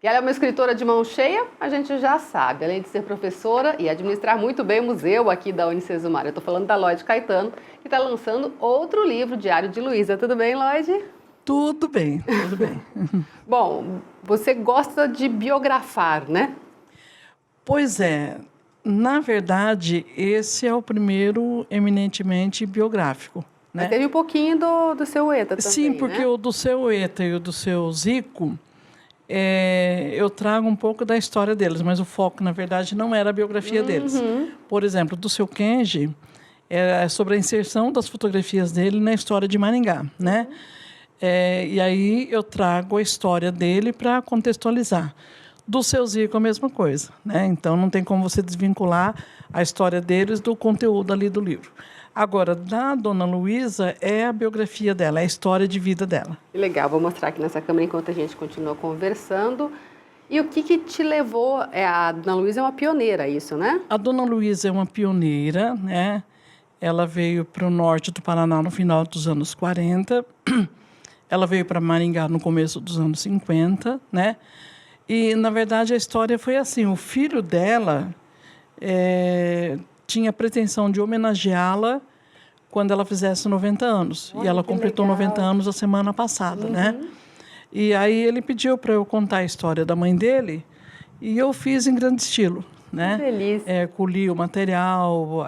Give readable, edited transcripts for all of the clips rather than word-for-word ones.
Que ela é uma escritora de mão cheia, a gente já sabe, além de ser professora e administrar muito bem o museu aqui da Unicesumar. Eu estou falando da Lloyd Caetano, que está lançando outro livro, Diário de Luísa. Tudo bem, Lloyd? Tudo bem, tudo bem. Bom, você gosta de biografar, né? Pois é, na verdade, esse é o primeiro eminentemente biográfico. Mas Né? teve um pouquinho do seu ETA também, Sim, porque né? o do seu ETA e o do seu Zico, eu trago um pouco da história deles, mas o foco, na verdade, não era a biografia deles. Por exemplo, do seu Kenji, é sobre a inserção das fotografias dele na história de Maringá, né? E aí eu trago a história dele para contextualizar. Do seu Zico, a mesma coisa, né? Então, não tem como você desvincular a história deles do conteúdo ali do livro. Agora, da Dona Luísa é a biografia dela, é a história de vida dela. Que legal, vou mostrar aqui nessa câmera enquanto a gente continua conversando. E o que te levou... a Dona Luísa é uma pioneira, isso, né? A Dona Luísa é uma pioneira, né? Ela veio para o norte do Paraná no final dos anos 40. Ela veio para Maringá no começo dos anos 50, né? E, na verdade, a história foi assim. O filho dela tinha a pretensão de homenageá-la quando ela fizesse 90 anos. Olha, e ela que completou legal. 90 anos a semana passada, né? E aí ele pediu para eu contar a história da mãe dele e eu fiz em grande estilo, né? Que delícia. Colhi o material,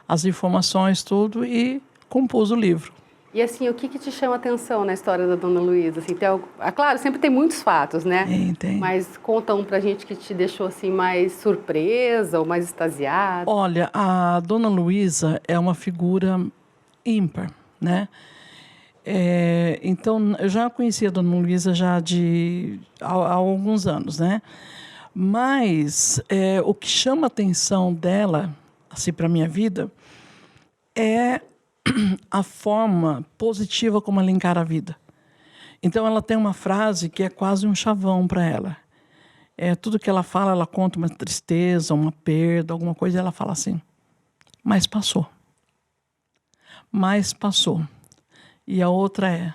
as informações, tudo e compus o livro. E assim, o que te chama a atenção na história da Dona Luísa? Assim, tem algo... claro, sempre tem muitos fatos, né? Tem. Mas conta um pra gente que te deixou assim mais surpresa ou mais extasiada. Olha, a Dona Luísa é uma figura ímpar, né? Então, eu já conhecia a Dona Luísa já há alguns anos, né? Mas o que chama a atenção dela, assim, para a minha vida, é a forma positiva como ela encara a vida. Então, ela tem uma frase que é quase um chavão para ela. Tudo que ela fala, ela conta uma tristeza, uma perda, alguma coisa, e ela fala assim, mas passou. Mas passou. E a outra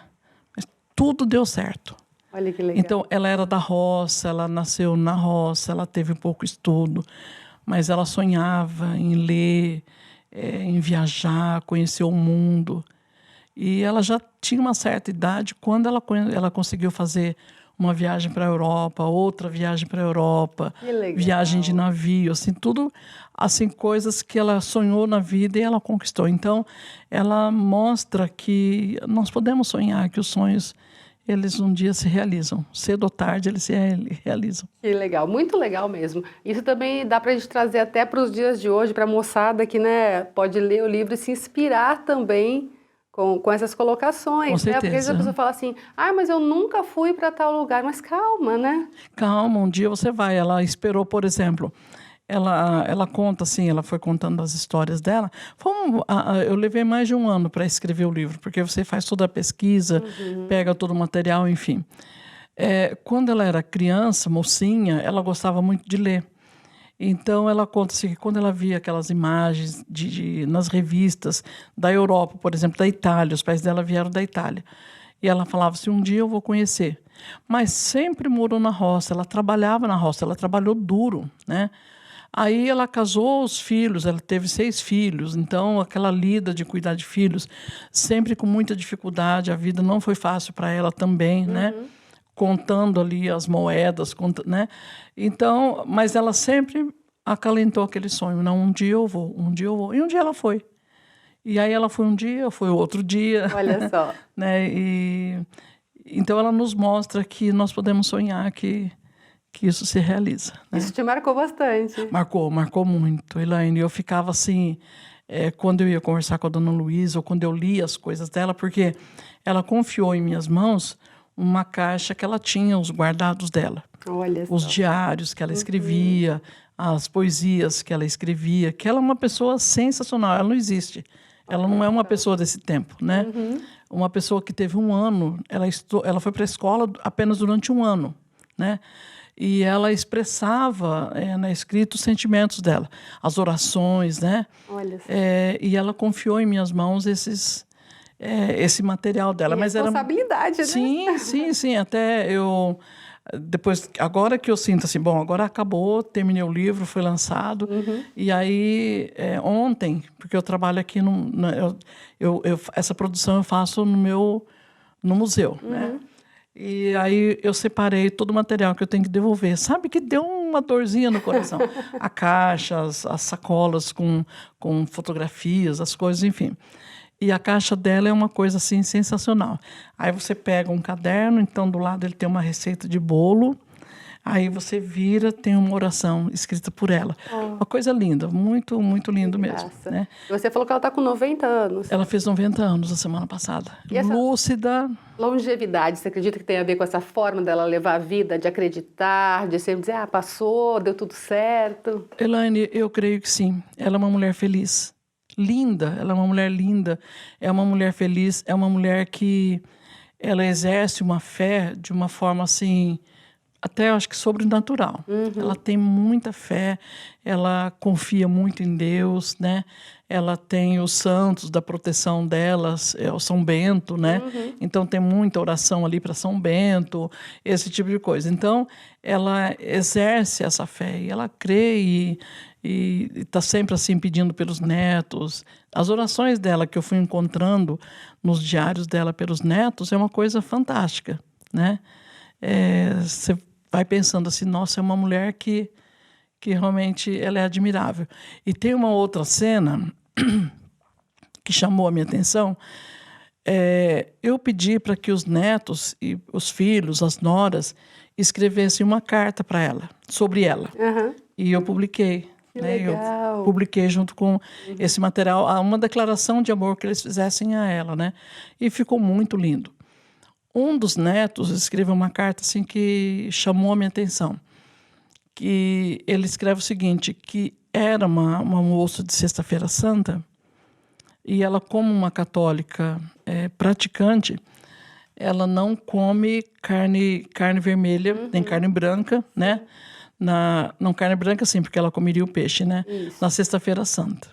mas tudo deu certo. Olha que legal. Então, ela era da roça, ela nasceu na roça, ela teve pouco estudo, mas ela sonhava em ler, em viajar, conhecer o mundo. E ela já tinha uma certa idade quando ela conseguiu fazer uma viagem para a Europa, outra viagem para a Europa, viagem de navio, assim, tudo, assim, coisas que ela sonhou na vida e ela conquistou. Então, ela mostra que nós podemos sonhar, que os sonhos, eles um dia se realizam. Cedo ou tarde, eles se realizam. Que legal, muito legal mesmo. Isso também dá para a gente trazer até para os dias de hoje, para a moçada que, né, pode ler o livro e se inspirar também com essas colocações. Com certeza. Né? Porque às vezes a pessoa fala assim, mas eu nunca fui para tal lugar. Mas calma, né? Calma, um dia você vai. Ela esperou, por exemplo, ela conta assim, ela foi contando as histórias dela. Eu levei mais de um ano para escrever o livro, porque você faz toda a pesquisa, pega todo o material, enfim. Quando ela era criança, mocinha, ela gostava muito de ler. Então, ela conta assim, que quando ela via aquelas imagens nas revistas da Europa, por exemplo, da Itália, os pais dela vieram da Itália, e ela falava assim, um dia eu vou conhecer. Mas sempre morou na roça, ela trabalhava na roça, ela trabalhou duro, né? Aí ela casou os filhos, ela teve 6 filhos, então aquela lida de cuidar de filhos, sempre com muita dificuldade, a vida não foi fácil para ela também, né? Contando ali as moedas, né? Então, mas ela sempre acalentou aquele sonho, não, um dia eu vou, e um dia ela foi. E aí ela foi um dia, foi outro dia. Olha só. Né? Então ela nos mostra que nós podemos sonhar que isso se realiza. Né? Isso te marcou bastante. Marcou muito, Elaine. Eu ficava assim, quando eu ia conversar com a Dona Luísa, ou quando eu lia as coisas dela, porque ela confiou em minhas mãos uma caixa que ela tinha, os guardados dela. Olha os só. Diários que ela escrevia, as poesias que ela escrevia, que ela é uma pessoa sensacional, ela não existe. Ela não é uma pessoa desse tempo, né? Uma pessoa que teve um ano, ela foi para a escola apenas durante um ano, né? E ela expressava na escrita os sentimentos dela, as orações, né? Olha só. E ela confiou em minhas mãos esse material dela. Mas responsabilidade, né? Sim. Até depois, agora que eu sinto assim, bom, agora acabou, terminei o livro, foi lançado, e aí ontem, porque eu trabalho aqui essa produção eu faço no museu, né? E aí eu separei todo o material que eu tenho que devolver. Sabe que deu uma dorzinha no coração. A caixa, as sacolas com fotografias, as coisas, enfim. E a caixa dela é uma coisa assim sensacional. Aí você pega um caderno, então do lado ele tem uma receita de bolo. Aí você vira, tem uma oração escrita por ela. Uma coisa linda, muito, muito lindo mesmo. Né? E você falou que ela está com 90 anos. Ela fez 90 anos a semana passada. E essa lúcida. Longevidade, você acredita que tem a ver com essa forma dela levar a vida, de acreditar, de sempre dizer, passou, deu tudo certo? Elaine, eu creio que sim. Ela é uma mulher feliz. Linda, ela é uma mulher linda. É uma mulher feliz, é uma mulher que ela exerce uma fé de uma forma assim... até eu acho que sobrenatural. Ela tem muita fé, ela confia muito em Deus, né? Ela tem os santos da proteção delas, é o São Bento, né? Então tem muita oração ali para São Bento, esse tipo de coisa. Então ela exerce essa fé e ela crê e está sempre assim pedindo pelos netos. As orações dela que eu fui encontrando nos diários dela pelos netos é uma coisa fantástica, né? Você vai pensando assim, nossa, é uma mulher que realmente ela é admirável. E tem uma outra cena que chamou a minha atenção. Eu pedi para que os netos e os filhos, as noras, escrevessem uma carta para ela, sobre ela. E eu publiquei. Né? Eu publiquei junto com esse material uma declaração de amor que eles fizessem a ela. Né? E ficou muito lindo. Um dos netos escreveu uma carta assim que chamou a minha atenção. Que ele escreve o seguinte, que era uma moça de Sexta-feira Santa e ela, como uma católica praticante, ela não come carne vermelha, nem carne branca, né? Não carne branca sim, porque ela comeria o peixe, né? Na Sexta-feira Santa.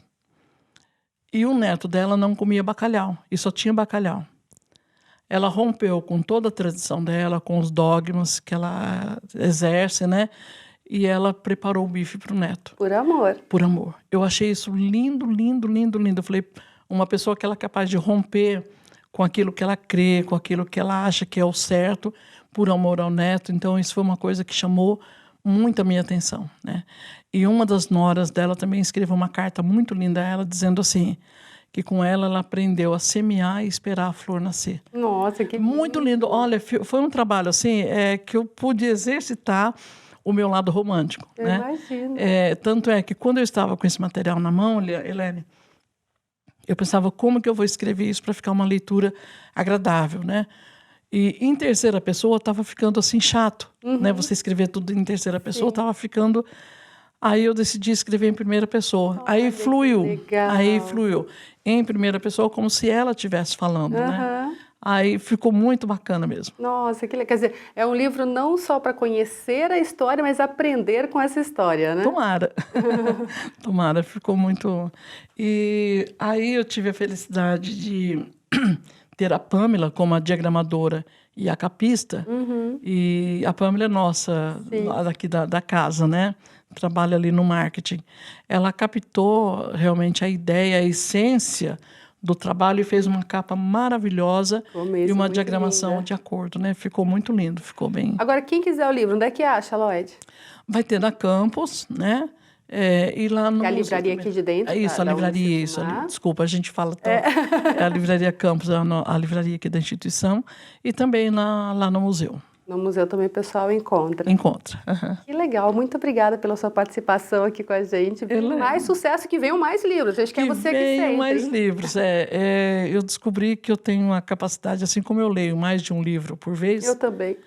E o neto dela não comia bacalhau, e só tinha bacalhau. Ela rompeu com toda a tradição dela, com os dogmas que ela exerce, né? E ela preparou o bife para o neto. Por amor. Por amor. Eu achei isso lindo, lindo, lindo, lindo. Eu falei, uma pessoa que ela é capaz de romper com aquilo que ela crê, com aquilo que ela acha que é o certo, por amor ao neto. Então, isso foi uma coisa que chamou muito a minha atenção, né? E uma das noras dela também escreveu uma carta muito linda a ela, dizendo assim... que com ela aprendeu a semear e esperar a flor nascer. Nossa, que muito lindo. Olha, foi um trabalho assim que eu pude exercitar o meu lado romântico. Eu né? imagino. Tanto é que quando eu estava com esse material na mão, Helene, eu pensava como que eu vou escrever isso para ficar uma leitura agradável, né? E em terceira pessoa estava ficando assim chato, né? Você escrever tudo em terceira pessoa estava ficando... Aí eu decidi escrever em primeira pessoa. Aí fluiu. Aí fluiu. Em primeira pessoa, como se ela estivesse falando, né? Aí ficou muito bacana mesmo. Nossa, que legal. Quer dizer, é um livro não só para conhecer a história, mas aprender com essa história, né? Tomara. Tomara, ficou muito... E aí eu tive a felicidade de ter a Pamela como a diagramadora e a capista. E a Pamela é nossa, daqui da casa, né? Trabalha ali no marketing. Ela captou realmente a ideia, a essência do trabalho e fez uma capa maravilhosa e uma diagramação linda. De acordo, né? Ficou muito lindo, ficou bem... Agora, quem quiser o livro, onde é que acha, Lloyd? Vai ter na Campus, né? E lá no... Que é a livraria aqui de dentro? Isso, a livraria, isso. Desculpa, a gente fala tão... É a livraria Campus, a livraria aqui da instituição, e também lá no museu. No museu também o pessoal encontra. Encontra. Que legal. Muito obrigada pela sua participação aqui com a gente. Mais sucesso, que venham mais livros. Acho que é você que sempre. Venham mais livros. Eu descobri que eu tenho uma capacidade, assim como eu leio mais de um livro por vez. Eu também.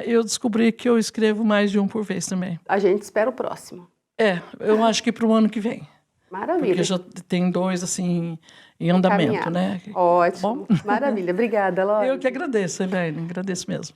Eu descobri que eu escrevo mais de um por vez também. A gente espera o próximo. Eu acho que para o ano que vem. Maravilha. Porque já tem 2, assim, em andamento, né? Ótimo. Bom? Maravilha. Obrigada, Lloyd. Eu que agradeço, Helene. Agradeço mesmo.